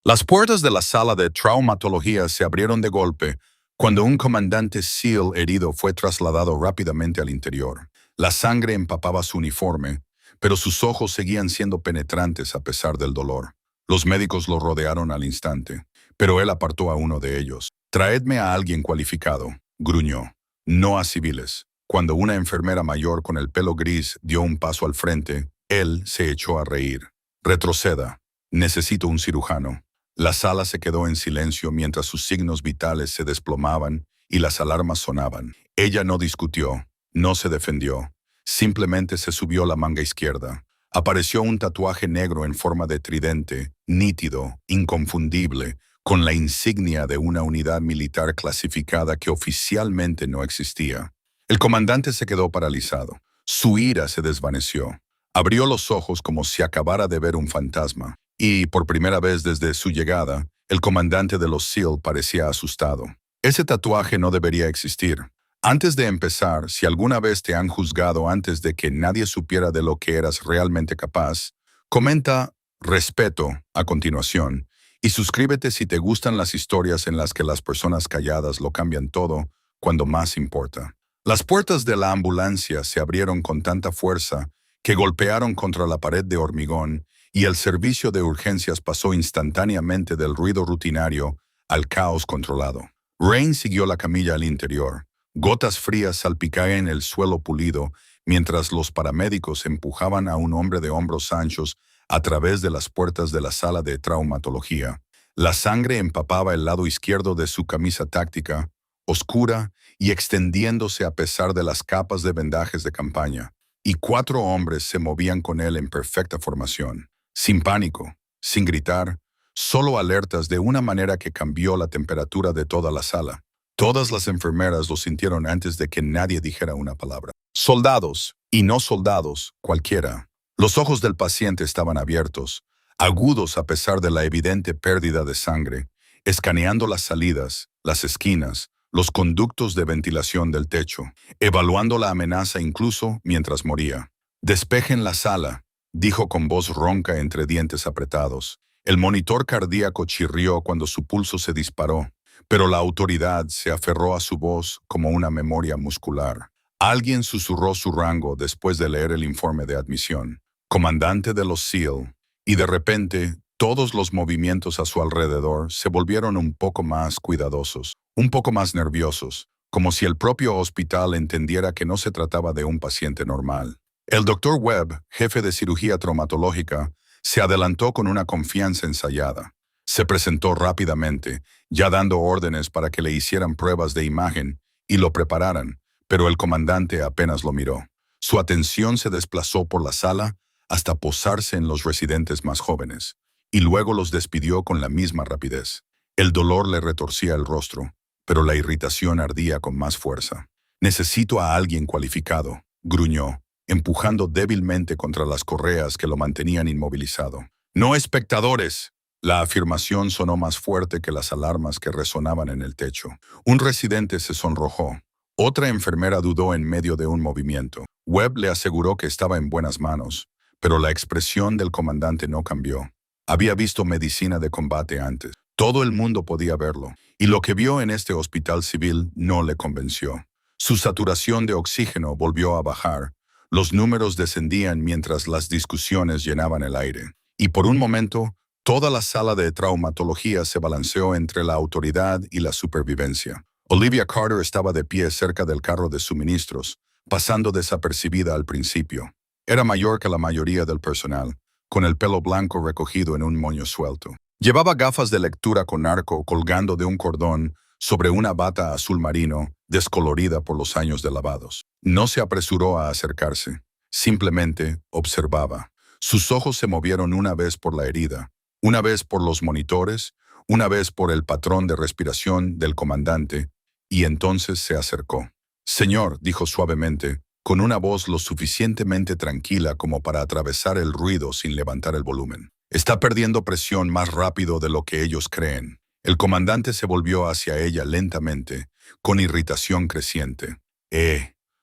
Las puertas de la sala de traumatología se abrieron de golpe cuando un comandante SEAL herido fue trasladado rápidamente al interior. La sangre empapaba su uniforme, pero sus ojos seguían siendo penetrantes a pesar del dolor. Los médicos lo rodearon al instante, pero él apartó a uno de ellos. «Traedme a alguien cualificado», gruñó. «No a civiles». Cuando una enfermera mayor con el pelo gris dio un paso al frente, él se echó a reír. «Retroceda. Necesito un cirujano». La sala se quedó en silencio mientras sus signos vitales se desplomaban y las alarmas sonaban. Ella no discutió, no se defendió. Simplemente se subió la manga izquierda. Apareció un tatuaje negro en forma de tridente, nítido, inconfundible, con la insignia de una unidad militar clasificada que oficialmente no existía. El comandante se quedó paralizado. Su ira se desvaneció. Abrió los ojos como si acabara de ver un fantasma. Y, por primera vez desde su llegada, el comandante de los SEAL parecía asustado. Ese tatuaje no debería existir. Antes de empezar, si alguna vez te han juzgado antes de que nadie supiera de lo que eras realmente capaz, comenta «respeto» a continuación y suscríbete si te gustan las historias en las que las personas calladas lo cambian todo cuando más importa. Las puertas de la ambulancia se abrieron con tanta fuerza que golpearon contra la pared de hormigón y el servicio de urgencias pasó instantáneamente del ruido rutinario al caos controlado. Rain siguió la camilla al interior. Gotas frías salpicaban el suelo pulido mientras los paramédicos empujaban a un hombre de hombros anchos a través de las puertas de la sala de traumatología. La sangre empapaba el lado izquierdo de su camisa táctica, oscura y extendiéndose a pesar de las capas de vendajes de campaña, y 4 hombres se movían con él en perfecta formación. Sin pánico, sin gritar, solo alertas de una manera que cambió la temperatura de toda la sala. Todas las enfermeras lo sintieron antes de que nadie dijera una palabra. Soldados, y no soldados, cualquiera. Los ojos del paciente estaban abiertos, agudos a pesar de la evidente pérdida de sangre, escaneando las salidas, las esquinas, los conductos de ventilación del techo, evaluando la amenaza incluso mientras moría. «Despejen la sala», dijo con voz ronca entre dientes apretados. El monitor cardíaco chirrió cuando su pulso se disparó, pero la autoridad se aferró a su voz como una memoria muscular. Alguien susurró su rango después de leer el informe de admisión. Comandante de los SEAL. Y de repente, todos los movimientos a su alrededor se volvieron un poco más cuidadosos, un poco más nerviosos, como si el propio hospital entendiera que no se trataba de un paciente normal. El Dr. Webb, jefe de cirugía traumatológica, se adelantó con una confianza ensayada. Se presentó rápidamente, ya dando órdenes para que le hicieran pruebas de imagen y lo prepararan, pero el comandante apenas lo miró. Su atención se desplazó por la sala hasta posarse en los residentes más jóvenes, y luego los despidió con la misma rapidez. El dolor le retorcía el rostro, pero la irritación ardía con más fuerza. «Necesito a alguien cualificado», gruñó, empujando débilmente contra las correas que lo mantenían inmovilizado. «No espectadores». La afirmación sonó más fuerte que las alarmas que resonaban en el techo. Un residente se sonrojó. Otra enfermera dudó en medio de un movimiento. Webb le aseguró que estaba en buenas manos, pero la expresión del comandante no cambió. Había visto medicina de combate antes. Todo el mundo podía verlo, y lo que vio en este hospital civil no le convenció. Su saturación de oxígeno volvió a bajar. Los números descendían mientras las discusiones llenaban el aire. Y por un momento, toda la sala de traumatología se balanceó entre la autoridad y la supervivencia. Olivia Carter estaba de pie cerca del carro de suministros, pasando desapercibida al principio. Era mayor que la mayoría del personal, con el pelo blanco recogido en un moño suelto. Llevaba gafas de lectura con arco colgando de un cordón sobre una bata azul marino, descolorida por los años de lavados. No se apresuró a acercarse, simplemente observaba. Sus ojos se movieron una vez por la herida, una vez por los monitores, una vez por el patrón de respiración del comandante, y entonces se acercó. «Señor», dijo suavemente, con una voz lo suficientemente tranquila como para atravesar el ruido sin levantar el volumen. «Está perdiendo presión más rápido de lo que ellos creen». El comandante se volvió hacia ella lentamente, con irritación creciente.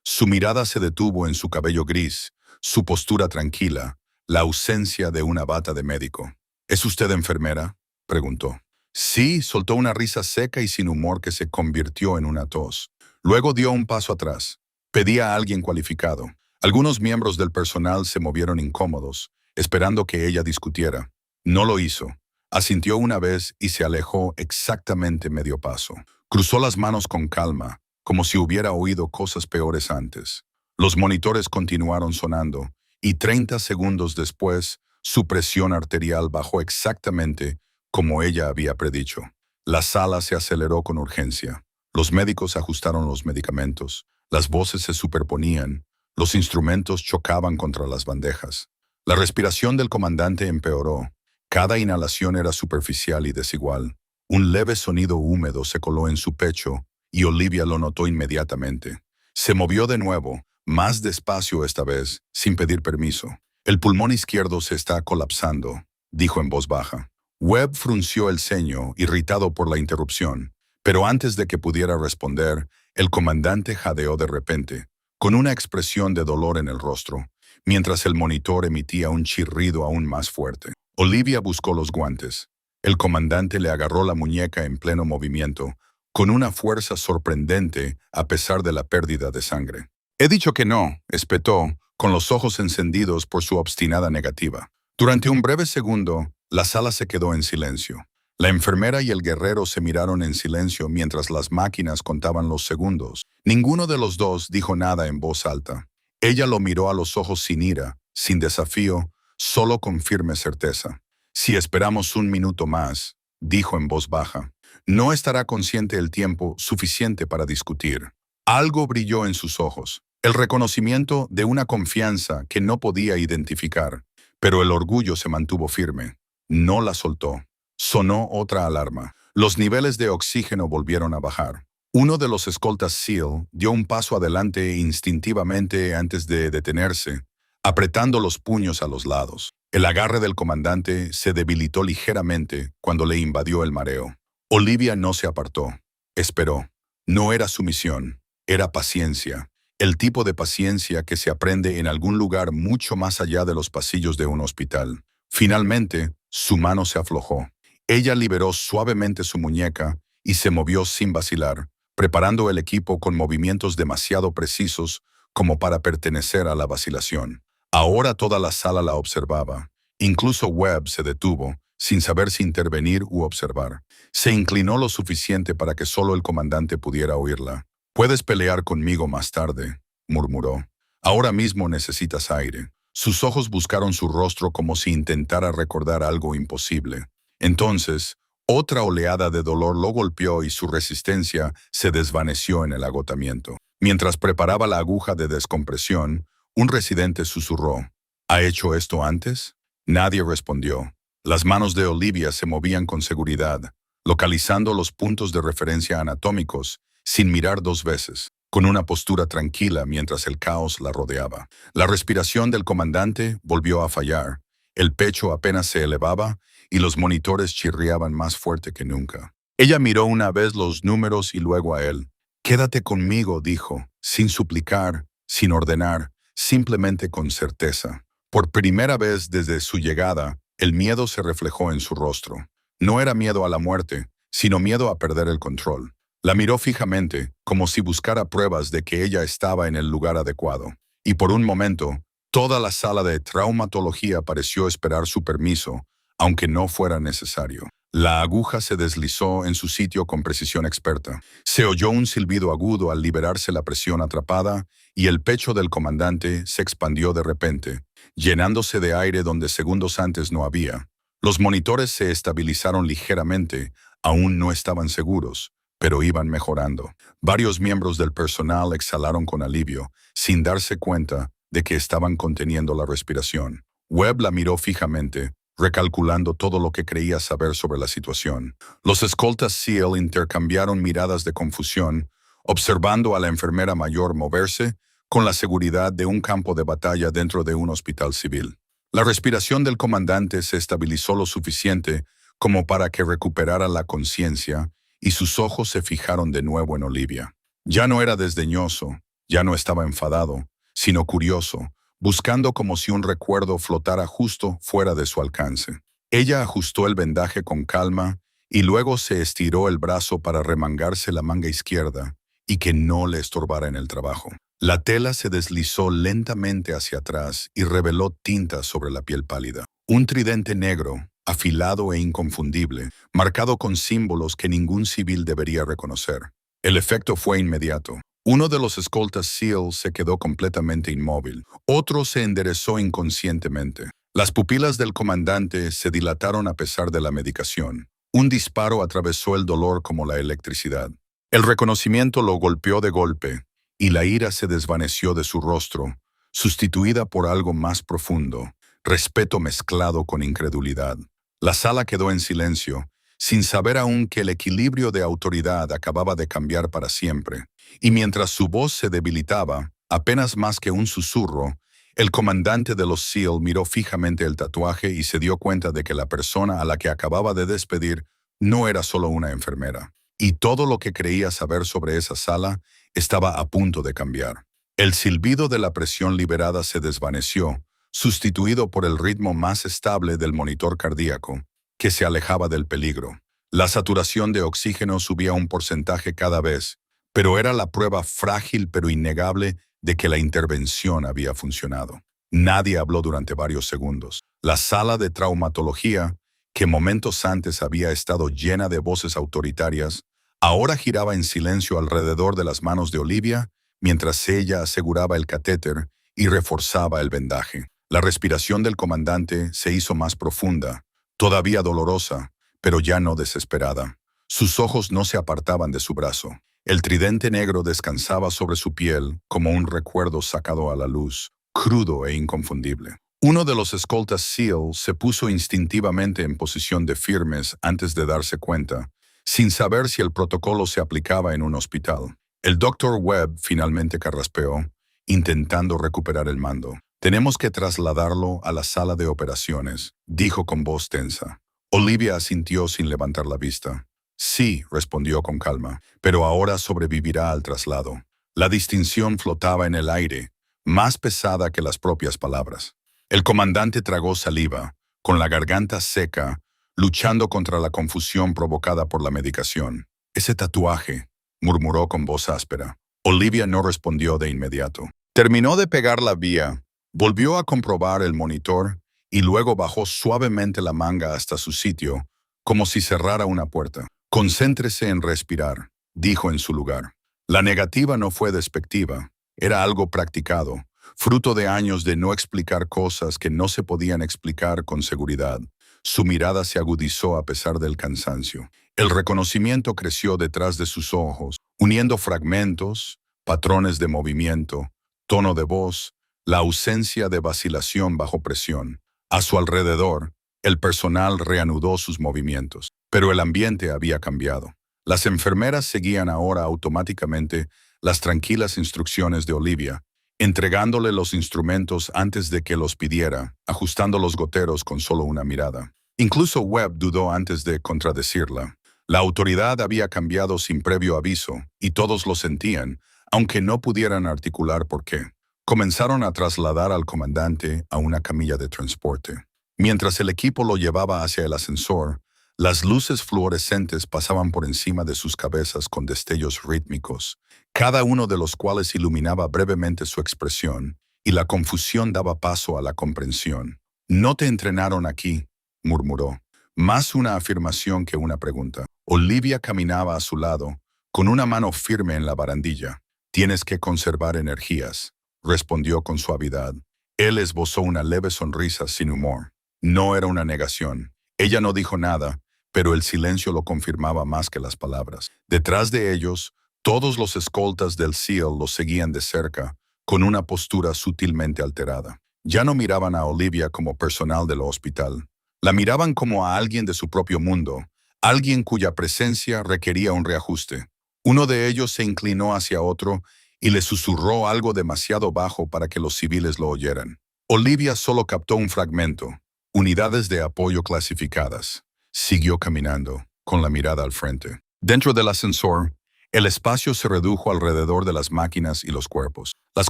Su mirada se detuvo en su cabello gris, su postura tranquila, la ausencia de una bata de médico. «¿Es usted enfermera?», preguntó. Sí, soltó una risa seca y sin humor que se convirtió en una tos. Luego dio un paso atrás. Pedía a alguien cualificado. Algunos miembros del personal se movieron incómodos, esperando que ella discutiera. No lo hizo. Asintió una vez y se alejó exactamente medio paso. Cruzó las manos con calma, como si hubiera oído cosas peores antes. Los monitores continuaron sonando, y 30 segundos después, su presión arterial bajó exactamente como ella había predicho. La sala se aceleró con urgencia. Los médicos ajustaron los medicamentos. Las voces se superponían. Los instrumentos chocaban contra las bandejas. La respiración del comandante empeoró. Cada inhalación era superficial y desigual. Un leve sonido húmedo se coló en su pecho y Olivia lo notó inmediatamente. Se movió de nuevo, más despacio esta vez, sin pedir permiso. El pulmón izquierdo se está colapsando, dijo en voz baja. Webb frunció el ceño, irritado por la interrupción, pero antes de que pudiera responder, el comandante jadeó de repente, con una expresión de dolor en el rostro, mientras el monitor emitía un chirrido aún más fuerte. Olivia buscó los guantes. El comandante le agarró la muñeca en pleno movimiento, con una fuerza sorprendente a pesar de la pérdida de sangre. He dicho que no, espetó, con los ojos encendidos por su obstinada negativa. Durante un breve segundo, la sala se quedó en silencio. La enfermera y el guerrero se miraron en silencio mientras las máquinas contaban los segundos. Ninguno de los dos dijo nada en voz alta. Ella lo miró a los ojos sin ira, sin desafío, solo con firme certeza. Si esperamos un minuto más, dijo en voz baja, no estará consciente el tiempo suficiente para discutir. Algo brilló en sus ojos, el reconocimiento de una confianza que no podía identificar, pero el orgullo se mantuvo firme. No la soltó. Sonó otra alarma. Los niveles de oxígeno volvieron a bajar. Uno de los escoltas SEAL dio un paso adelante instintivamente antes de detenerse, apretando los puños a los lados. El agarre del comandante se debilitó ligeramente cuando le invadió el mareo. Olivia no se apartó. Esperó. No era sumisión, era paciencia. El tipo de paciencia que se aprende en algún lugar mucho más allá de los pasillos de un hospital. Finalmente, su mano se aflojó. Ella liberó suavemente su muñeca y se movió sin vacilar, preparando el equipo con movimientos demasiado precisos como para pertenecer a la vacilación. Ahora toda la sala la observaba. Incluso Webb se detuvo, sin saber si intervenir u observar. Se inclinó lo suficiente para que solo el comandante pudiera oírla. «Puedes pelear conmigo más tarde», murmuró. «Ahora mismo necesitas aire». Sus ojos buscaron su rostro como si intentara recordar algo imposible. Entonces, otra oleada de dolor lo golpeó y su resistencia se desvaneció en el agotamiento. Mientras preparaba la aguja de descompresión, un residente susurró, ¿ha hecho esto antes? Nadie respondió. Las manos de Olivia se movían con seguridad, localizando los puntos de referencia anatómicos, sin mirar dos veces, con una postura tranquila mientras el caos la rodeaba. La respiración del comandante volvió a fallar, el pecho apenas se elevaba y los monitores chirriaban más fuerte que nunca. Ella miró una vez los números y luego a él. «Quédate conmigo», dijo, sin suplicar, sin ordenar, simplemente con certeza. Por primera vez desde su llegada, el miedo se reflejó en su rostro. No era miedo a la muerte, sino miedo a perder el control. La miró fijamente, como si buscara pruebas de que ella estaba en el lugar adecuado. Y por un momento, toda la sala de traumatología pareció esperar su permiso, aunque no fuera necesario. La aguja se deslizó en su sitio con precisión experta. Se oyó un silbido agudo al liberarse la presión atrapada y el pecho del comandante se expandió de repente, llenándose de aire donde segundos antes no había. Los monitores se estabilizaron ligeramente, aún no estaban seguros, pero iban mejorando. Varios miembros del personal exhalaron con alivio, sin darse cuenta de que estaban conteniendo la respiración. Webb la miró fijamente, recalculando todo lo que creía saber sobre la situación. Los escoltas SEAL intercambiaron miradas de confusión, observando a la enfermera mayor moverse con la seguridad de un campo de batalla dentro de un hospital civil. La respiración del comandante se estabilizó lo suficiente como para que recuperara la conciencia y sus ojos se fijaron de nuevo en Olivia. Ya no era desdeñoso, ya no estaba enfadado, sino curioso, buscando como si un recuerdo flotara justo fuera de su alcance. Ella ajustó el vendaje con calma y luego se estiró el brazo para remangarse la manga izquierda y que no le estorbara en el trabajo. La tela se deslizó lentamente hacia atrás y reveló tinta sobre la piel pálida. Un tridente negro, afilado e inconfundible, marcado con símbolos que ningún civil debería reconocer. El efecto fue inmediato. Uno de los escoltas SEAL se quedó completamente inmóvil. Otro se enderezó inconscientemente. Las pupilas del comandante se dilataron a pesar de la medicación. Un disparo atravesó el dolor como la electricidad. El reconocimiento lo golpeó de golpe, y la ira se desvaneció de su rostro, sustituida por algo más profundo, respeto mezclado con incredulidad. La sala quedó en silencio, sin saber aún que el equilibrio de autoridad acababa de cambiar para siempre, y mientras su voz se debilitaba, apenas más que un susurro, el comandante de los SEAL miró fijamente el tatuaje y se dio cuenta de que la persona a la que acababa de despedir no era solo una enfermera, y todo lo que creía saber sobre esa sala estaba a punto de cambiar. El silbido de la presión liberada se desvaneció, sustituido por el ritmo más estable del monitor cardíaco, que se alejaba del peligro. La saturación de oxígeno subía un porcentaje cada vez, pero era la prueba frágil pero innegable de que la intervención había funcionado. Nadie habló durante varios segundos. La sala de traumatología, que momentos antes había estado llena de voces autoritarias, ahora giraba en silencio alrededor de las manos de Olivia, mientras ella aseguraba el catéter y reforzaba el vendaje. La respiración del comandante se hizo más profunda, todavía dolorosa, pero ya no desesperada. Sus ojos no se apartaban de su brazo. El tridente negro descansaba sobre su piel como un recuerdo sacado a la luz, crudo e inconfundible. Uno de los escoltas SEAL se puso instintivamente en posición de firmes antes de darse cuenta, sin saber si el protocolo se aplicaba en un hospital. El Dr. Webb finalmente carraspeó, intentando recuperar el mando. «Tenemos que trasladarlo a la sala de operaciones», dijo con voz tensa. Olivia asintió sin levantar la vista. «Sí», respondió con calma, «pero ahora sobrevivirá al traslado». La distinción flotaba en el aire, más pesada que las propias palabras. El comandante tragó saliva, con la garganta seca, luchando contra la confusión provocada por la medicación. «Ese tatuaje», murmuró con voz áspera. Olivia no respondió de inmediato. Terminó de pegar la vía, volvió a comprobar el monitor y luego bajó suavemente la manga hasta su sitio, como si cerrara una puerta. «Concéntrese en respirar», dijo en su lugar. La negativa no fue despectiva, era algo practicado, fruto de años de no explicar cosas que no se podían explicar con seguridad. Su mirada se agudizó a pesar del cansancio. El reconocimiento creció detrás de sus ojos, uniendo fragmentos, patrones de movimiento, tono de voz, la ausencia de vacilación bajo presión. A su alrededor, el personal reanudó sus movimientos, pero el ambiente había cambiado. Las enfermeras seguían ahora automáticamente las tranquilas instrucciones de Olivia, entregándole los instrumentos antes de que los pidiera, ajustando los goteros con solo una mirada. Incluso Webb dudó antes de contradecirla. La autoridad había cambiado sin previo aviso, y todos lo sentían, aunque no pudieran articular por qué. Comenzaron a trasladar al comandante a una camilla de transporte. Mientras el equipo lo llevaba hacia el ascensor, las luces fluorescentes pasaban por encima de sus cabezas con destellos rítmicos, cada uno de los cuales iluminaba brevemente su expresión, y la confusión daba paso a la comprensión. «No te entrenaron aquí», murmuró, más una afirmación que una pregunta. Olivia caminaba a su lado, con una mano firme en la barandilla. «Tienes que conservar energías», respondió con suavidad. Él esbozó una leve sonrisa sin humor. No era una negación. Ella no dijo nada, pero el silencio lo confirmaba más que las palabras. Detrás de ellos, todos los escoltas del SEAL los seguían de cerca, con una postura sutilmente alterada. Ya no miraban a Olivia como personal del hospital. La miraban como a alguien de su propio mundo, alguien cuya presencia requería un reajuste. Uno de ellos se inclinó hacia otro y le susurró algo demasiado bajo para que los civiles lo oyeran. Olivia solo captó un fragmento. «Unidades de apoyo clasificadas». Siguió caminando, con la mirada al frente. Dentro del ascensor, el espacio se redujo alrededor de las máquinas y los cuerpos. Las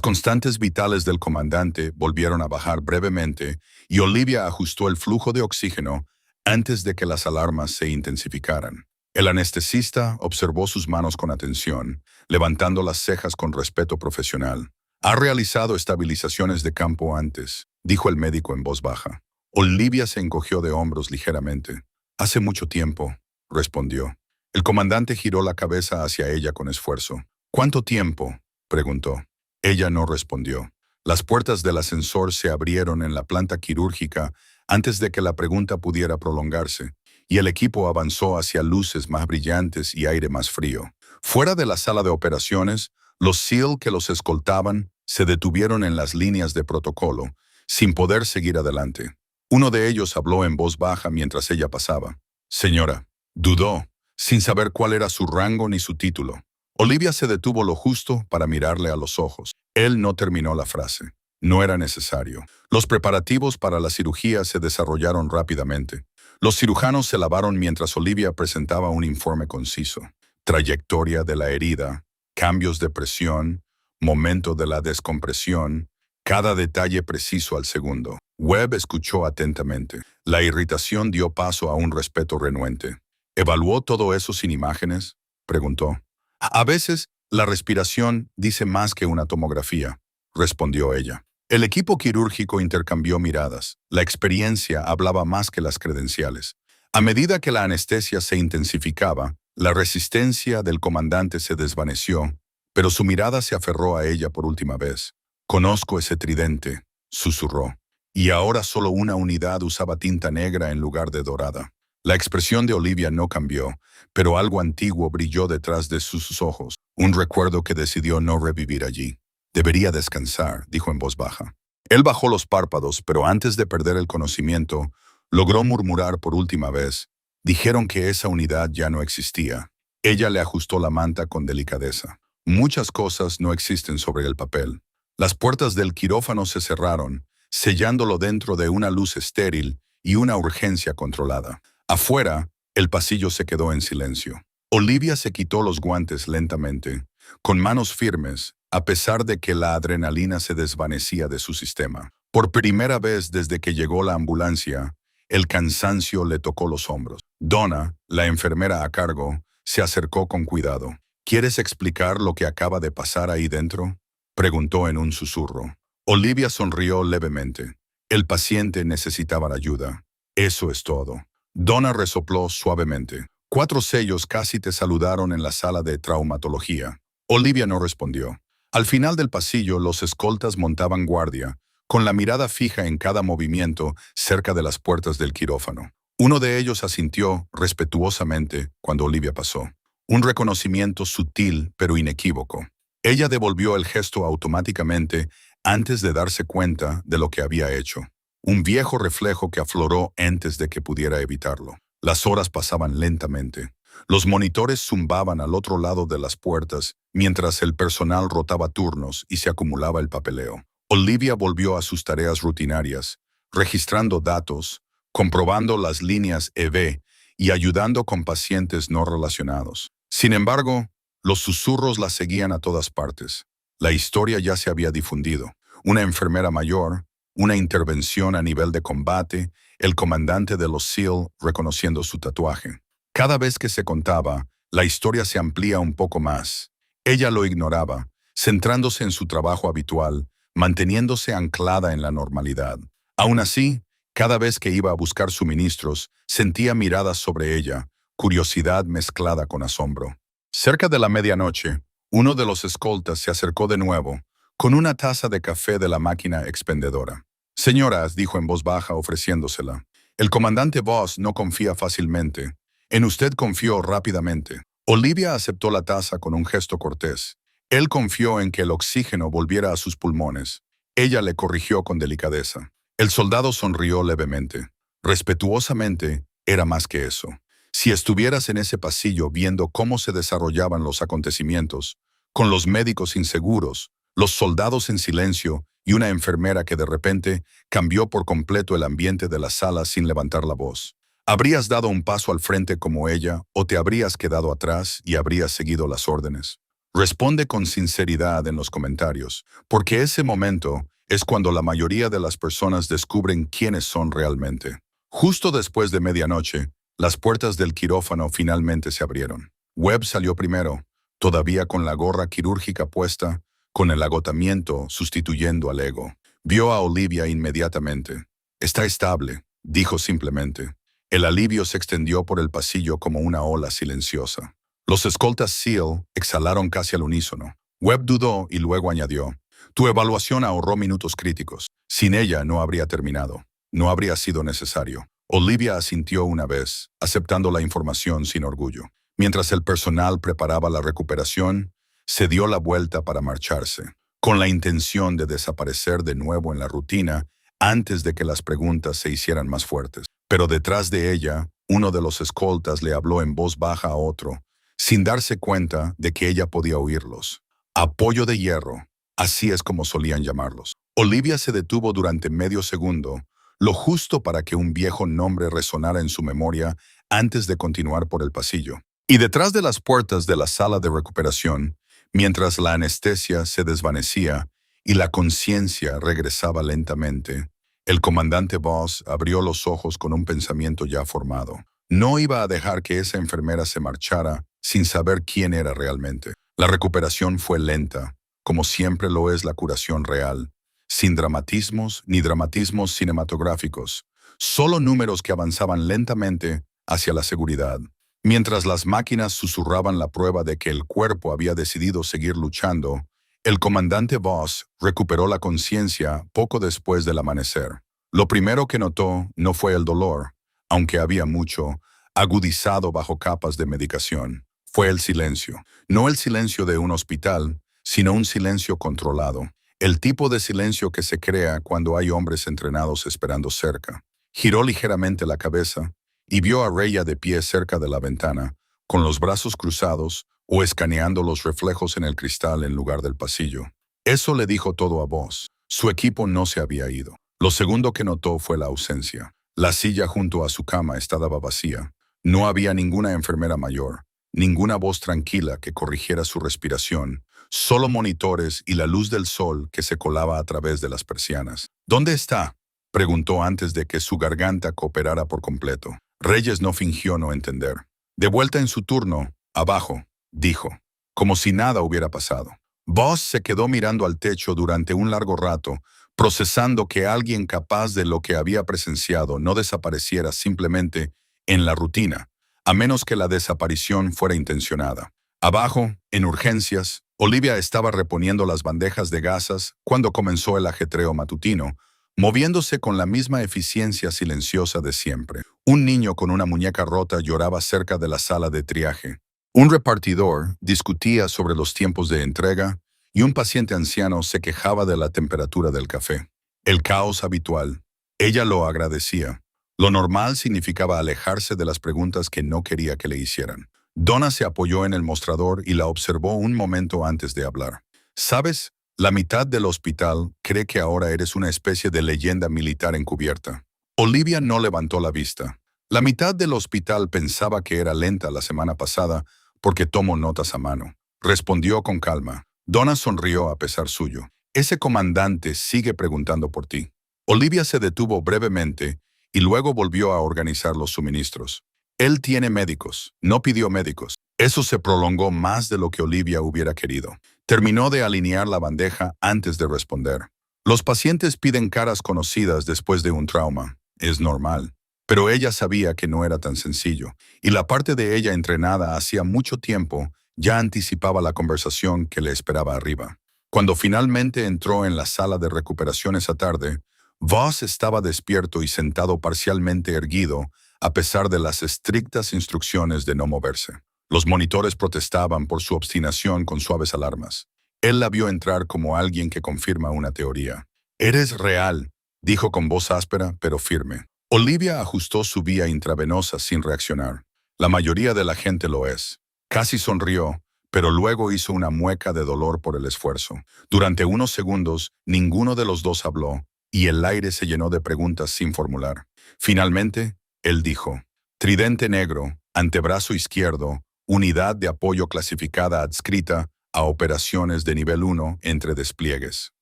constantes vitales del comandante volvieron a bajar brevemente y Olivia ajustó el flujo de oxígeno antes de que las alarmas se intensificaran. El anestesista observó sus manos con atención, levantando las cejas con respeto profesional. Ha realizado estabilizaciones de campo antes, dijo el médico en voz baja. Olivia se encogió de hombros ligeramente. Hace mucho tiempo, respondió. El comandante giró la cabeza hacia ella con esfuerzo. ¿Cuánto tiempo?, preguntó. Ella no respondió. Las puertas del ascensor se abrieron en la planta quirúrgica antes de que la pregunta pudiera prolongarse, y el equipo avanzó hacia luces más brillantes y aire más frío. Fuera de la sala de operaciones, los SEAL que los escoltaban se detuvieron en las líneas de protocolo, sin poder seguir adelante. Uno de ellos habló en voz baja mientras ella pasaba. Señora, dudó, sin saber cuál era su rango ni su título. Olivia se detuvo lo justo para mirarle a los ojos. Él no terminó la frase. No era necesario. Los preparativos para la cirugía se desarrollaron rápidamente. Los cirujanos se lavaron mientras Olivia presentaba un informe conciso. Trayectoria de la herida, cambios de presión, momento de la descompresión, cada detalle preciso al segundo. Webb escuchó atentamente. La irritación dio paso a un respeto renuente. ¿Evaluó todo eso sin imágenes?, preguntó. A veces, la respiración dice más que una tomografía, respondió ella. El equipo quirúrgico intercambió miradas. La experiencia hablaba más que las credenciales. A medida que la anestesia se intensificaba, la resistencia del comandante se desvaneció, pero su mirada se aferró a ella por última vez. Conozco ese tridente, susurró. Y ahora solo una unidad usaba tinta negra en lugar de dorada. La expresión de Olivia no cambió, pero algo antiguo brilló detrás de sus ojos, un recuerdo que decidió no revivir allí. Debería descansar, dijo en voz baja. Él bajó los párpados, pero antes de perder el conocimiento, logró murmurar por última vez. Dijeron que esa unidad ya no existía. Ella le ajustó la manta con delicadeza. Muchas cosas no existen sobre el papel. Las puertas del quirófano se cerraron, sellándolo dentro de una luz estéril y una urgencia controlada. Afuera, el pasillo se quedó en silencio. Olivia se quitó los guantes lentamente, con manos firmes, a pesar de que la adrenalina se desvanecía de su sistema. Por primera vez desde que llegó la ambulancia, el cansancio le tocó los hombros. Donna, la enfermera a cargo, se acercó con cuidado. ¿Quieres explicar lo que acaba de pasar ahí dentro?, preguntó en un susurro. Olivia sonrió levemente. El paciente necesitaba ayuda. Eso es todo. Donna resopló suavemente. 4 sellos casi te saludaron en la sala de traumatología. Olivia no respondió. Al final del pasillo, los escoltas montaban guardia, con la mirada fija en cada movimiento cerca de las puertas del quirófano. Uno de ellos asintió respetuosamente cuando Olivia pasó. Un reconocimiento sutil pero inequívoco. Ella devolvió el gesto automáticamente antes de darse cuenta de lo que había hecho. Un viejo reflejo que afloró antes de que pudiera evitarlo. Las horas pasaban lentamente. Los monitores zumbaban al otro lado de las puertas, mientras el personal rotaba turnos y se acumulaba el papeleo. Olivia volvió a sus tareas rutinarias, registrando datos, comprobando las líneas EV y ayudando con pacientes no relacionados. Sin embargo, los susurros la seguían a todas partes. La historia ya se había difundido. Una enfermera mayor, una intervención a nivel de combate, el comandante de los SEAL reconociendo su tatuaje. Cada vez que se contaba, la historia se amplía un poco más. Ella lo ignoraba, centrándose en su trabajo habitual, manteniéndose anclada en la normalidad. Aún así, cada vez que iba a buscar suministros, sentía miradas sobre ella, curiosidad mezclada con asombro. Cerca de la medianoche, uno de los escoltas se acercó de nuevo, con una taza de café de la máquina expendedora. Señoras, dijo en voz baja ofreciéndosela. El comandante Voss no confía fácilmente. En usted confió rápidamente. Olivia aceptó la taza con un gesto cortés. Él confió en que el oxígeno volviera a sus pulmones. Ella le corrigió con delicadeza. El soldado sonrió levemente. Respetuosamente, era más que eso. Si estuvieras en ese pasillo viendo cómo se desarrollaban los acontecimientos, con los médicos inseguros, los soldados en silencio y una enfermera que de repente cambió por completo el ambiente de la sala sin levantar la voz. ¿Habrías dado un paso al frente como ella o te habrías quedado atrás y habrías seguido las órdenes? Responde con sinceridad en los comentarios, porque ese momento es cuando la mayoría de las personas descubren quiénes son realmente. Justo después de medianoche, las puertas del quirófano finalmente se abrieron. Webb salió primero, todavía con la gorra quirúrgica puesta, con el agotamiento sustituyendo al ego. Vio a Olivia inmediatamente. Está estable, dijo simplemente. El alivio se extendió por el pasillo como una ola silenciosa. Los escoltas SEAL exhalaron casi al unísono. Webb dudó y luego añadió: tu evaluación ahorró minutos críticos. Sin ella no habría terminado. No habría sido necesario. Olivia asintió una vez, aceptando la información sin orgullo. Mientras el personal preparaba la recuperación, se dio la vuelta para marcharse, con la intención de desaparecer de nuevo en la rutina antes de que las preguntas se hicieran más fuertes. Pero detrás de ella, uno de los escoltas le habló en voz baja a otro, sin darse cuenta de que ella podía oírlos. Apoyo de hierro, así es como solían llamarlos. Olivia se detuvo durante medio segundo, lo justo para que un viejo nombre resonara en su memoria antes de continuar por el pasillo. Y detrás de las puertas de la sala de recuperación, mientras la anestesia se desvanecía y la conciencia regresaba lentamente, el comandante Voss abrió los ojos con un pensamiento ya formado. No iba a dejar que esa enfermera se marchara sin saber quién era realmente. La recuperación fue lenta, como siempre lo es la curación real, sin dramatismos ni dramatismos cinematográficos, solo números que avanzaban lentamente hacia la seguridad. Mientras las máquinas susurraban la prueba de que el cuerpo había decidido seguir luchando, el comandante Voss recuperó la conciencia poco después del amanecer. Lo primero que notó no fue el dolor, aunque había mucho, agudizado bajo capas de medicación. Fue el silencio. No el silencio de un hospital, sino un silencio controlado. El tipo de silencio que se crea cuando hay hombres entrenados esperando cerca. Giró ligeramente la cabeza y vio a Rhea de pie cerca de la ventana, con los brazos cruzados o escaneando los reflejos en el cristal en lugar del pasillo. Eso le dijo todo a Voss. Su equipo no se había ido. Lo segundo que notó fue la ausencia. La silla junto a su cama estaba vacía. No había ninguna enfermera mayor, ninguna voz tranquila que corrigiera su respiración, solo monitores y la luz del sol que se colaba a través de las persianas. ¿Dónde está?, preguntó antes de que su garganta cooperara por completo. Reyes no fingió no entender. De vuelta en su turno, abajo, dijo, como si nada hubiera pasado. Voss se quedó mirando al techo durante un largo rato, procesando que alguien capaz de lo que había presenciado no desapareciera simplemente en la rutina, a menos que la desaparición fuera intencionada. Abajo, en urgencias, Olivia estaba reponiendo las bandejas de gasas cuando comenzó el ajetreo matutino, moviéndose con la misma eficiencia silenciosa de siempre. Un niño con una muñeca rota lloraba cerca de la sala de triaje. Un repartidor discutía sobre los tiempos de entrega y un paciente anciano se quejaba de la temperatura del café. El caos habitual. Ella lo agradecía. Lo normal significaba alejarse de las preguntas que no quería que le hicieran. Donna se apoyó en el mostrador y la observó un momento antes de hablar. ¿Sabes? La mitad del hospital cree que ahora eres una especie de leyenda militar encubierta. Olivia no levantó la vista. La mitad del hospital pensaba que era lenta la semana pasada porque tomó notas a mano. Respondió con calma. Donna sonrió a pesar suyo. Ese comandante sigue preguntando por ti. Olivia se detuvo brevemente y luego volvió a organizar los suministros. Él tiene médicos, no pidió médicos. Eso se prolongó más de lo que Olivia hubiera querido. Terminó de alinear la bandeja antes de responder. Los pacientes piden caras conocidas después de un trauma. Es normal. Pero ella sabía que no era tan sencillo, y la parte de ella entrenada hacía mucho tiempo ya anticipaba la conversación que le esperaba arriba. Cuando finalmente entró en la sala de recuperación esa tarde, Voss estaba despierto y sentado parcialmente erguido, a pesar de las estrictas instrucciones de no moverse. Los monitores protestaban por su obstinación con suaves alarmas. Él la vio entrar como alguien que confirma una teoría. «Eres real», dijo con voz áspera pero firme. Olivia ajustó su vía intravenosa sin reaccionar. La mayoría de la gente lo es. Casi sonrió, pero luego hizo una mueca de dolor por el esfuerzo. Durante unos segundos, ninguno de los dos habló, y el aire se llenó de preguntas sin formular. Finalmente, él dijo, «Tridente negro, antebrazo izquierdo, unidad de apoyo clasificada adscrita a operaciones de nivel 1 entre despliegues».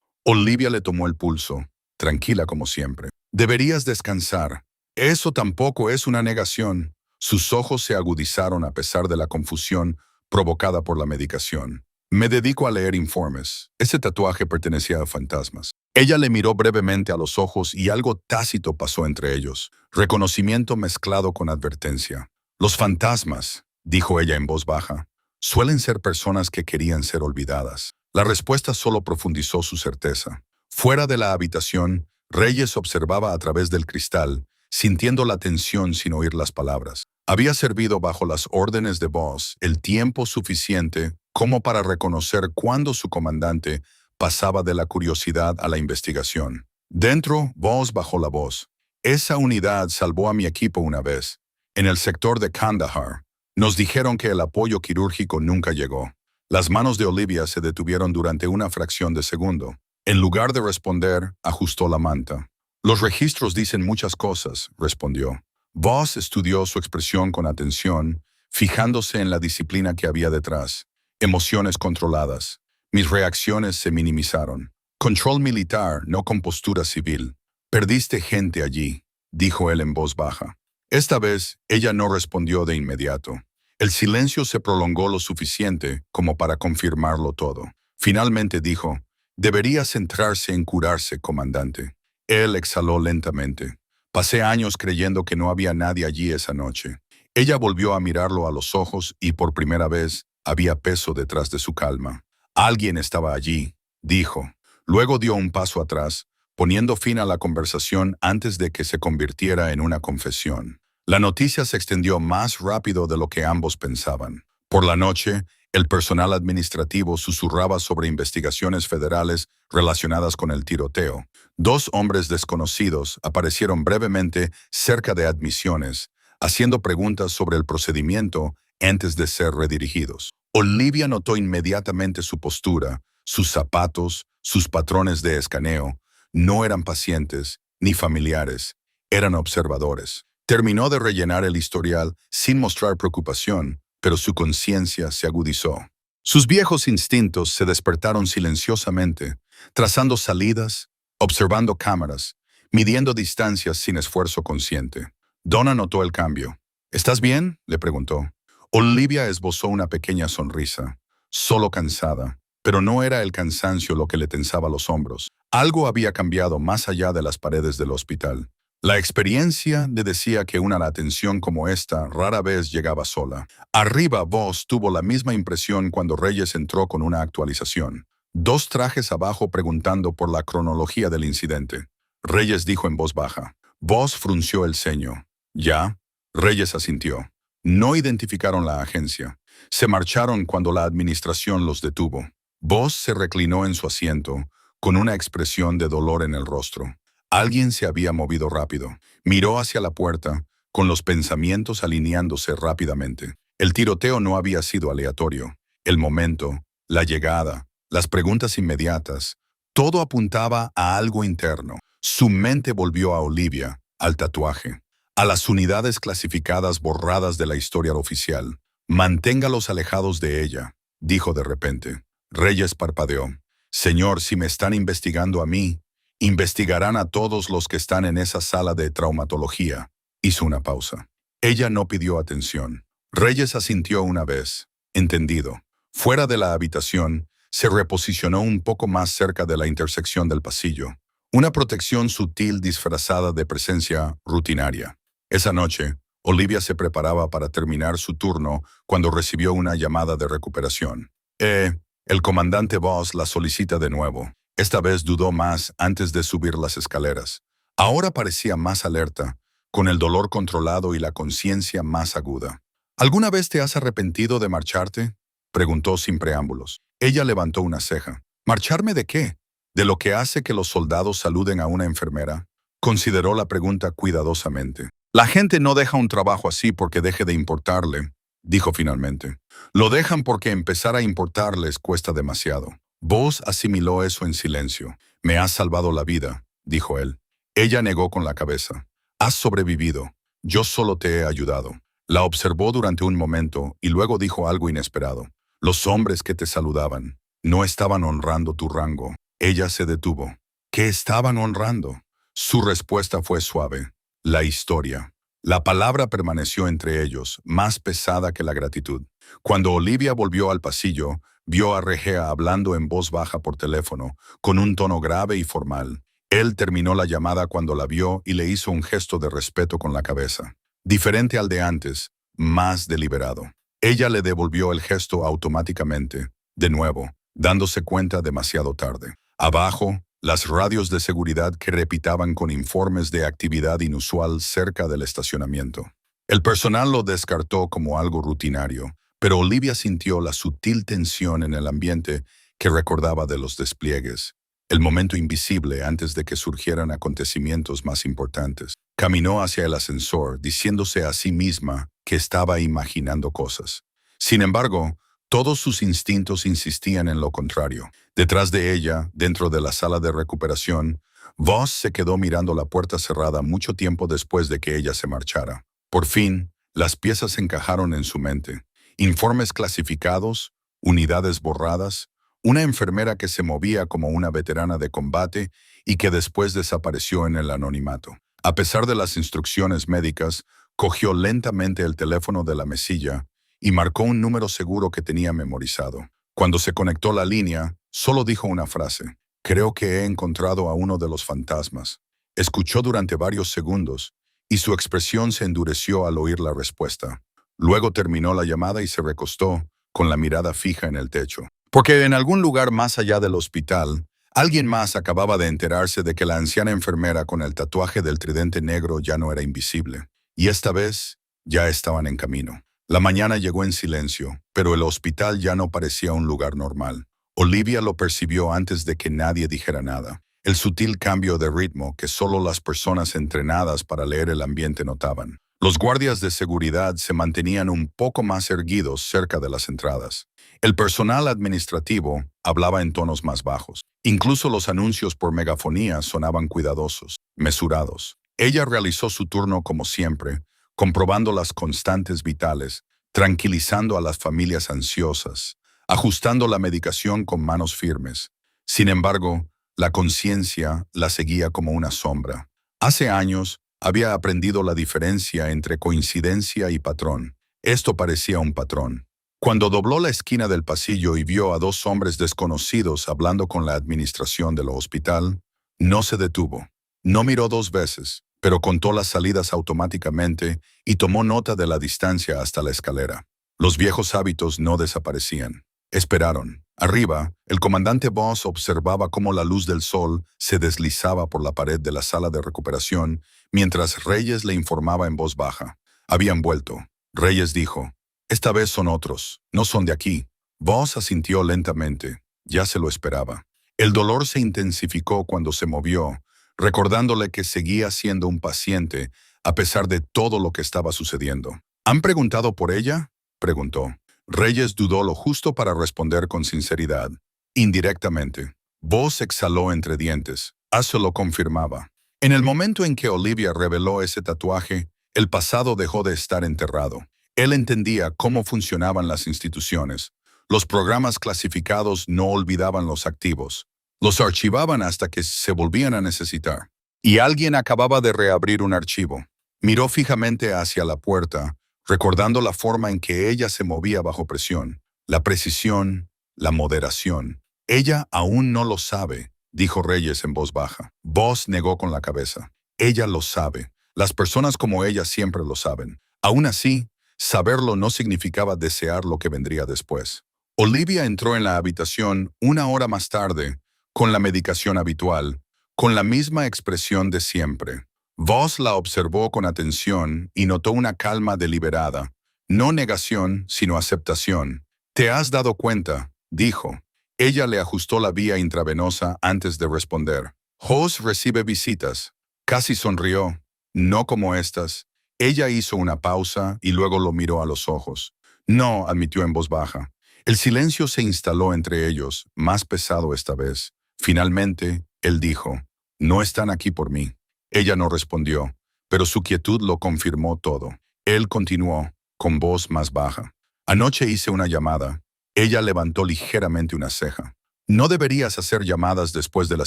Olivia le tomó el pulso, tranquila como siempre. «Deberías descansar», Eso tampoco es una negación. Sus ojos se agudizaron a pesar de la confusión provocada por la medicación. Me dedico a leer informes. Ese tatuaje pertenecía a fantasmas. Ella le miró brevemente a los ojos y algo tácito pasó entre ellos. Reconocimiento mezclado con advertencia. Los fantasmas, dijo ella en voz baja, suelen ser personas que querían ser olvidadas. La respuesta solo profundizó su certeza. Fuera de la habitación, Reyes observaba a través del cristal, sintiendo la tensión sin oír las palabras. Había servido bajo las órdenes de Voss el tiempo suficiente como para reconocer cuándo su comandante pasaba de la curiosidad a la investigación. Dentro, Voss bajó la voz. Esa unidad salvó a mi equipo una vez. En el sector de Kandahar, nos dijeron que el apoyo quirúrgico nunca llegó. Las manos de Olivia se detuvieron durante una fracción de segundo. En lugar de responder, ajustó la manta. Los registros dicen muchas cosas, respondió. Voss estudió su expresión con atención, fijándose en la disciplina que había detrás. Emociones controladas. Mis reacciones se minimizaron. Control militar, no compostura civil. Perdiste gente allí, dijo él en voz baja. Esta vez, ella no respondió de inmediato. El silencio se prolongó lo suficiente como para confirmarlo todo. Finalmente dijo, debería centrarse en curarse, comandante. Él exhaló lentamente. Pasé años creyendo que no había nadie allí esa noche. Ella volvió a mirarlo a los ojos y por primera vez había peso detrás de su calma. Alguien estaba allí, dijo. Luego dio un paso atrás, poniendo fin a la conversación antes de que se convirtiera en una confesión. La noticia se extendió más rápido de lo que ambos pensaban. Por la noche, el personal administrativo susurraba sobre investigaciones federales relacionadas con el tiroteo. 2 hombres desconocidos aparecieron brevemente cerca de admisiones, haciendo preguntas sobre el procedimiento antes de ser redirigidos. Olivia notó inmediatamente su postura, sus zapatos, sus patrones de escaneo. No eran pacientes ni familiares, eran observadores. Terminó de rellenar el historial sin mostrar preocupación, pero su conciencia se agudizó. Sus viejos instintos se despertaron silenciosamente, trazando salidas, observando cámaras, midiendo distancias sin esfuerzo consciente. Donna notó el cambio. ¿Estás bien?, le preguntó. Olivia esbozó una pequeña sonrisa, solo cansada, pero no era el cansancio lo que le tensaba los hombros. Algo había cambiado más allá de las paredes del hospital. La experiencia le decía que una atención como esta rara vez llegaba sola. Arriba, Voss tuvo la misma impresión cuando Reyes entró con una actualización. 2 trajes abajo preguntando por la cronología del incidente. Reyes dijo en voz baja. Voss frunció el ceño. ¿Ya? Reyes asintió. No identificaron la agencia. Se marcharon cuando la administración los detuvo. Voss se reclinó en su asiento, con una expresión de dolor en el rostro. Alguien se había movido rápido. Miró hacia la puerta, con los pensamientos alineándose rápidamente. El tiroteo no había sido aleatorio. El momento, la llegada, las preguntas inmediatas, todo apuntaba a algo interno. Su mente volvió a Olivia, al tatuaje, a las unidades clasificadas borradas de la historia oficial. Manténgalos alejados de ella, dijo de repente. Reyes parpadeó. Señor, si me están investigando a mí, investigarán a todos los que están en esa sala de traumatología. Hizo una pausa. Ella no pidió atención. Reyes asintió una vez. Entendido. Fuera de la habitación, se reposicionó un poco más cerca de la intersección del pasillo. Una protección sutil disfrazada de presencia rutinaria. Esa noche, Olivia se preparaba para terminar su turno cuando recibió una llamada de recuperación. El comandante Voss la solicita de nuevo. Esta vez dudó más antes de subir las escaleras. Ahora parecía más alerta, con el dolor controlado y la conciencia más aguda. ¿Alguna vez te has arrepentido de marcharte?, preguntó sin preámbulos. Ella levantó una ceja. ¿Marcharme de qué? ¿De lo que hace que los soldados saluden a una enfermera? Consideró la pregunta cuidadosamente. La gente no deja un trabajo así porque deje de importarle, dijo finalmente. Lo dejan porque empezar a importarles cuesta demasiado. Voss asimiló eso en silencio. Me has salvado la vida, dijo él. Ella negó con la cabeza. Has sobrevivido. Yo solo te he ayudado. La observó durante un momento y luego dijo algo inesperado. Los hombres que te saludaban no estaban honrando tu rango. Ella se detuvo. ¿Qué estaban honrando? Su respuesta fue suave. La historia. La palabra permaneció entre ellos, más pesada que la gratitud. Cuando Olivia volvió al pasillo, vio a Regea hablando en voz baja por teléfono, con un tono grave y formal. Él terminó la llamada cuando la vio y le hizo un gesto de respeto con la cabeza. Diferente al de antes, más deliberado. Ella le devolvió el gesto automáticamente, de nuevo, dándose cuenta demasiado tarde. Abajo, las radios de seguridad que repitaban con informes de actividad inusual cerca del estacionamiento. El personal lo descartó como algo rutinario, pero Olivia sintió la sutil tensión en el ambiente que recordaba de los despliegues, el momento invisible antes de que surgieran acontecimientos más importantes. Caminó hacia el ascensor, diciéndose a sí misma que estaba imaginando cosas. Sin embargo, todos sus instintos insistían en lo contrario. Detrás de ella, dentro de la sala de recuperación, Voss se quedó mirando la puerta cerrada mucho tiempo después de que ella se marchara. Por fin, las piezas encajaron en su mente. Informes clasificados, unidades borradas, una enfermera que se movía como una veterana de combate y que después desapareció en el anonimato. A pesar de las instrucciones médicas, cogió lentamente el teléfono de la mesilla y marcó un número seguro que tenía memorizado. Cuando se conectó la línea, solo dijo una frase: «Creo que he encontrado a uno de los fantasmas». Escuchó durante varios segundos y su expresión se endureció al oír la respuesta. Luego terminó la llamada y se recostó, con la mirada fija en el techo. Porque en algún lugar más allá del hospital, alguien más acababa de enterarse de que la anciana enfermera con el tatuaje del tridente negro ya no era invisible. Y esta vez, ya estaban en camino. La mañana llegó en silencio, pero el hospital ya no parecía un lugar normal. Olivia lo percibió antes de que nadie dijera nada. El sutil cambio de ritmo que solo las personas entrenadas para leer el ambiente notaban. Los guardias de seguridad se mantenían un poco más erguidos cerca de las entradas. El personal administrativo hablaba en tonos más bajos. Incluso los anuncios por megafonía sonaban cuidadosos, mesurados. Ella realizó su turno como siempre, comprobando las constantes vitales, tranquilizando a las familias ansiosas, ajustando la medicación con manos firmes. Sin embargo, la conciencia la seguía como una sombra. Hace años, había aprendido la diferencia entre coincidencia y patrón. Esto parecía un patrón. Cuando dobló la esquina del pasillo y vio a dos hombres desconocidos hablando con la administración del hospital, no se detuvo. No miró dos veces, pero contó las salidas automáticamente y tomó nota de la distancia hasta la escalera. Los viejos hábitos no desaparecían. Esperaron. Arriba, el comandante Voss observaba cómo la luz del sol se deslizaba por la pared de la sala de recuperación, mientras Reyes le informaba en voz baja. Habían vuelto. Reyes dijo: «Esta vez son otros, no son de aquí». Voss asintió lentamente. Ya se lo esperaba. El dolor se intensificó cuando se movió, recordándole que seguía siendo un paciente a pesar de todo lo que estaba sucediendo. «¿Han preguntado por ella?», preguntó. Reyes dudó lo justo para responder con sinceridad. Indirectamente. Voss exhaló entre dientes. Eso lo confirmaba. En el momento en que Olivia reveló ese tatuaje, el pasado dejó de estar enterrado. Él entendía cómo funcionaban las instituciones. Los programas clasificados no olvidaban los activos. Los archivaban hasta que se volvían a necesitar. Y alguien acababa de reabrir un archivo. Miró fijamente hacia la puerta, recordando la forma en que ella se movía bajo presión, la precisión, la moderación. «Ella aún no lo sabe», dijo Reyes en voz baja. Voss negó con la cabeza. «Ella lo sabe. Las personas como ella siempre lo saben». Aún así, saberlo no significaba desear lo que vendría después. Olivia entró en la habitación una hora más tarde, con la medicación habitual, con la misma expresión de siempre. Voss la observó con atención y notó una calma deliberada. No negación, sino aceptación. «¿Te has dado cuenta?», dijo. Ella le ajustó la vía intravenosa antes de responder. «Hoss recibe visitas». Casi sonrió. «No como estas». Ella hizo una pausa y luego lo miró a los ojos. «No», admitió en voz baja. El silencio se instaló entre ellos, más pesado esta vez. Finalmente, él dijo: «No están aquí por mí». Ella no respondió, pero su quietud lo confirmó todo. Él continuó, con voz más baja. «Anoche hice una llamada». Ella levantó ligeramente una ceja. «No deberías hacer llamadas después de la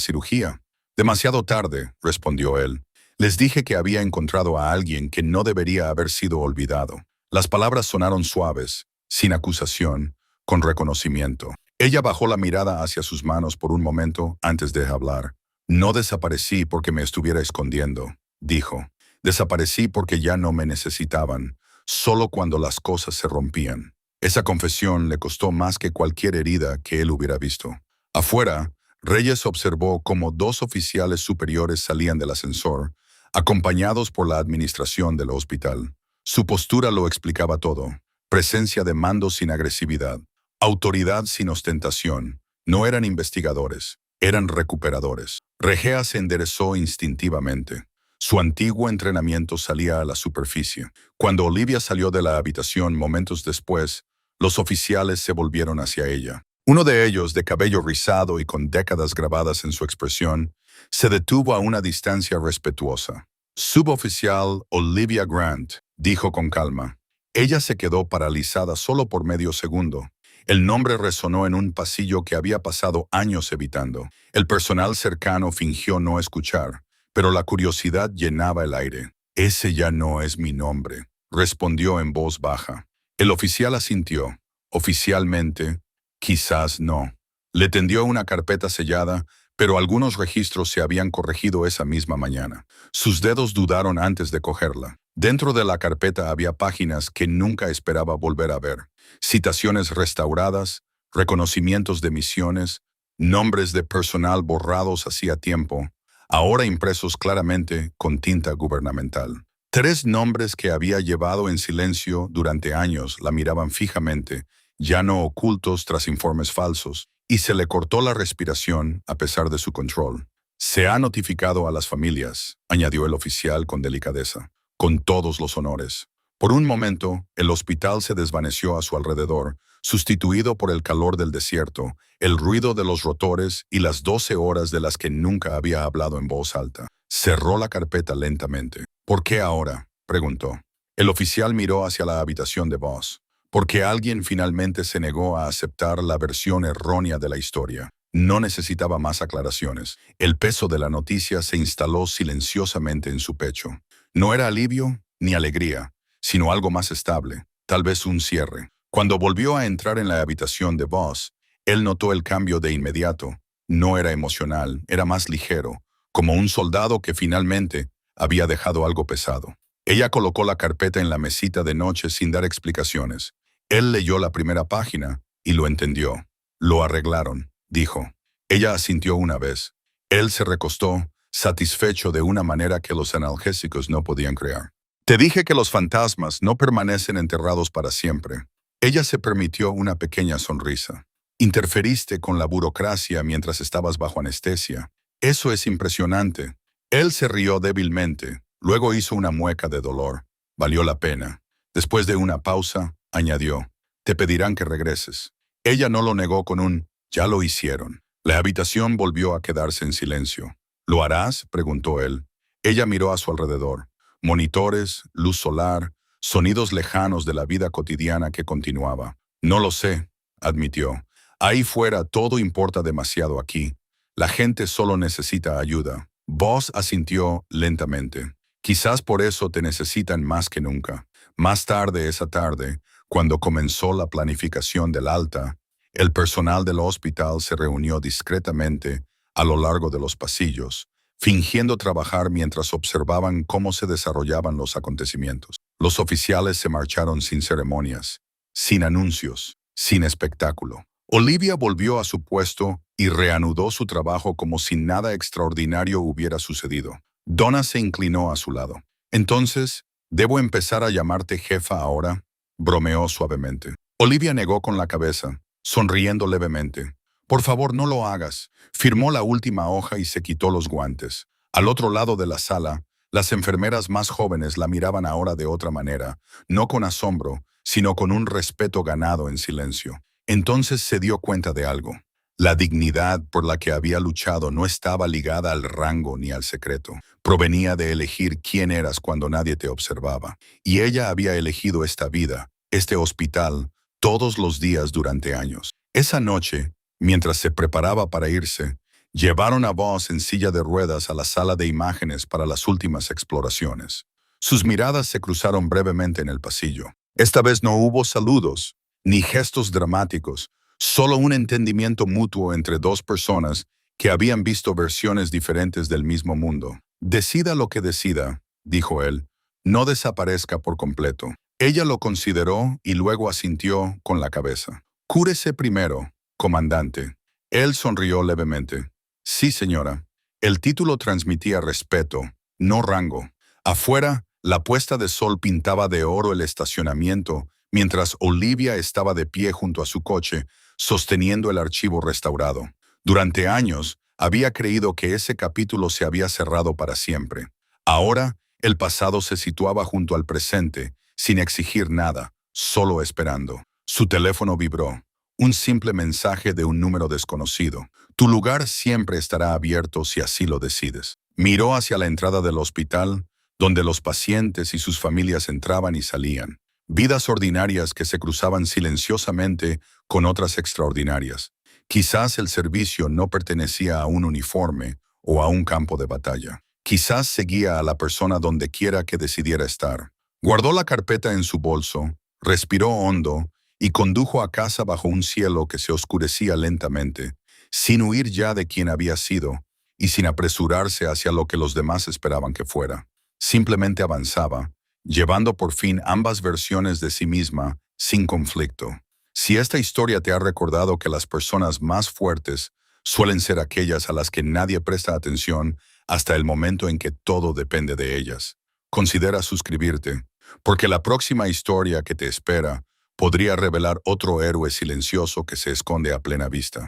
cirugía». «Demasiado tarde», respondió él. Les dije que había encontrado a alguien que no debería haber sido olvidado. Las palabras sonaron suaves, sin acusación, con reconocimiento. Ella bajó la mirada hacia sus manos por un momento antes de hablar. No desaparecí porque me estuviera escondiendo, dijo. Desaparecí porque ya no me necesitaban, solo cuando las cosas se rompían. Esa confesión le costó más que cualquier herida que él hubiera visto. Afuera, Reyes observó cómo dos oficiales superiores salían del ascensor, acompañados por la administración del hospital. Su postura lo explicaba todo. Presencia de mando sin agresividad, autoridad sin ostentación. No eran investigadores, eran recuperadores. Regea se enderezó instintivamente. Su antiguo entrenamiento salía a la superficie. Cuando Olivia salió de la habitación momentos después, los oficiales se volvieron hacia ella. Uno de ellos, de cabello rizado y con décadas grabadas en su expresión, se detuvo a una distancia respetuosa. Suboficial Olivia Grant, dijo con calma. Ella se quedó paralizada solo por medio segundo. El nombre resonó en un pasillo que había pasado años evitando. El personal cercano fingió no escuchar, pero la curiosidad llenaba el aire. Ese ya no es mi nombre, respondió en voz baja. El oficial asintió. Oficialmente, quizás no. Le tendió una carpeta sellada, pero algunos registros se habían corregido esa misma mañana. Sus dedos dudaron antes de cogerla. Dentro de la carpeta había páginas que nunca esperaba volver a ver. Citaciones restauradas, reconocimientos de misiones, nombres de personal borrados hacía tiempo, ahora impresos claramente con tinta gubernamental. 3 nombres que había llevado en silencio durante años la miraban fijamente, ya no ocultos tras informes falsos, y se le cortó la respiración a pesar de su control. Se ha notificado a las familias, añadió el oficial con delicadeza, con todos los honores. Por un momento, el hospital se desvaneció a su alrededor, sustituido por el calor del desierto, el ruido de los rotores y las 12 horas de las que nunca había hablado en voz alta. Cerró la carpeta lentamente. ¿Por qué ahora?, preguntó. El oficial miró hacia la habitación de Voss. Porque alguien finalmente se negó a aceptar la versión errónea de la historia. No necesitaba más aclaraciones. El peso de la noticia se instaló silenciosamente en su pecho. No era alivio ni alegría, sino algo más estable, tal vez un cierre. Cuando volvió a entrar en la habitación de Voss, él notó el cambio de inmediato. No era emocional, era más ligero, como un soldado que finalmente había dejado algo pesado. Ella colocó la carpeta en la mesita de noche sin dar explicaciones. Él leyó la primera página y lo entendió. Lo arreglaron, dijo. Ella asintió una vez. Él se recostó, satisfecho de una manera que los analgésicos no podían crear. Te dije que los fantasmas no permanecen enterrados para siempre. Ella se permitió una pequeña sonrisa. Interferiste con la burocracia mientras estabas bajo anestesia. Eso es impresionante. Él se rió débilmente. Luego hizo una mueca de dolor. Valió la pena. Después de una pausa, añadió, te pedirán que regreses. Ella no lo negó con un, ya lo hicieron. La habitación volvió a quedarse en silencio. ¿Lo harás?, preguntó él. Ella miró a su alrededor. Monitores, luz solar, sonidos lejanos de la vida cotidiana que continuaba. No lo sé, admitió. Ahí fuera todo importa demasiado aquí. La gente solo necesita ayuda. Voss asintió lentamente. Quizás por eso te necesitan más que nunca. Más tarde esa tarde, cuando comenzó la planificación del alta, el personal del hospital se reunió discretamente a lo largo de los pasillos, fingiendo trabajar mientras observaban cómo se desarrollaban los acontecimientos. Los oficiales se marcharon sin ceremonias, sin anuncios, sin espectáculo. Olivia volvió a su puesto y reanudó su trabajo como si nada extraordinario hubiera sucedido. Donna se inclinó a su lado. Entonces, ¿debo empezar a llamarte jefa ahora?, bromeó suavemente. Olivia negó con la cabeza, sonriendo levemente. Por favor, no lo hagas. Firmó la última hoja y se quitó los guantes. Al otro lado de la sala, las enfermeras más jóvenes la miraban ahora de otra manera, no con asombro, sino con un respeto ganado en silencio. Entonces se dio cuenta de algo. La dignidad por la que había luchado no estaba ligada al rango ni al secreto. Provenía de elegir quién eras cuando nadie te observaba. Y ella había elegido esta vida, este hospital, todos los días durante años. Esa noche, mientras se preparaba para irse, Llevaron a Buzz en silla de ruedas a la sala de imágenes para las últimas exploraciones. Sus miradas se cruzaron brevemente en el pasillo. Esta vez no hubo saludos, ni gestos dramáticos, solo un entendimiento mutuo entre dos personas que habían visto versiones diferentes del mismo mundo. Decida lo que decida, dijo él, no desaparezca por completo. Ella lo consideró y luego asintió con la cabeza. Cúrese primero, comandante. Él sonrió levemente. Sí, señora. El título transmitía respeto, no rango. Afuera, la puesta de sol pintaba de oro el estacionamiento, mientras Olivia estaba de pie junto a su coche, sosteniendo el archivo restaurado. Durante años, había creído que ese capítulo se había cerrado para siempre. Ahora, el pasado se situaba junto al presente, sin exigir nada, solo esperando. Su teléfono vibró. Un simple mensaje de un número desconocido. Tu lugar siempre estará abierto si así lo decides. Miró hacia la entrada del hospital, donde los pacientes y sus familias entraban y salían. Vidas ordinarias que se cruzaban silenciosamente con otras extraordinarias. Quizás el servicio no pertenecía a un uniforme o a un campo de batalla. Quizás seguía a la persona donde quiera que decidiera estar. Guardó la carpeta en su bolso, respiró hondo y condujo a casa bajo un cielo que se oscurecía lentamente, sin huir ya de quien había sido y sin apresurarse hacia lo que los demás esperaban que fuera. Simplemente avanzaba, llevando por fin ambas versiones de sí misma sin conflicto. Si esta historia te ha recordado que las personas más fuertes suelen ser aquellas a las que nadie presta atención hasta el momento en que todo depende de ellas, considera suscribirte, porque la próxima historia que te espera podría revelar otro héroe silencioso que se esconde a plena vista.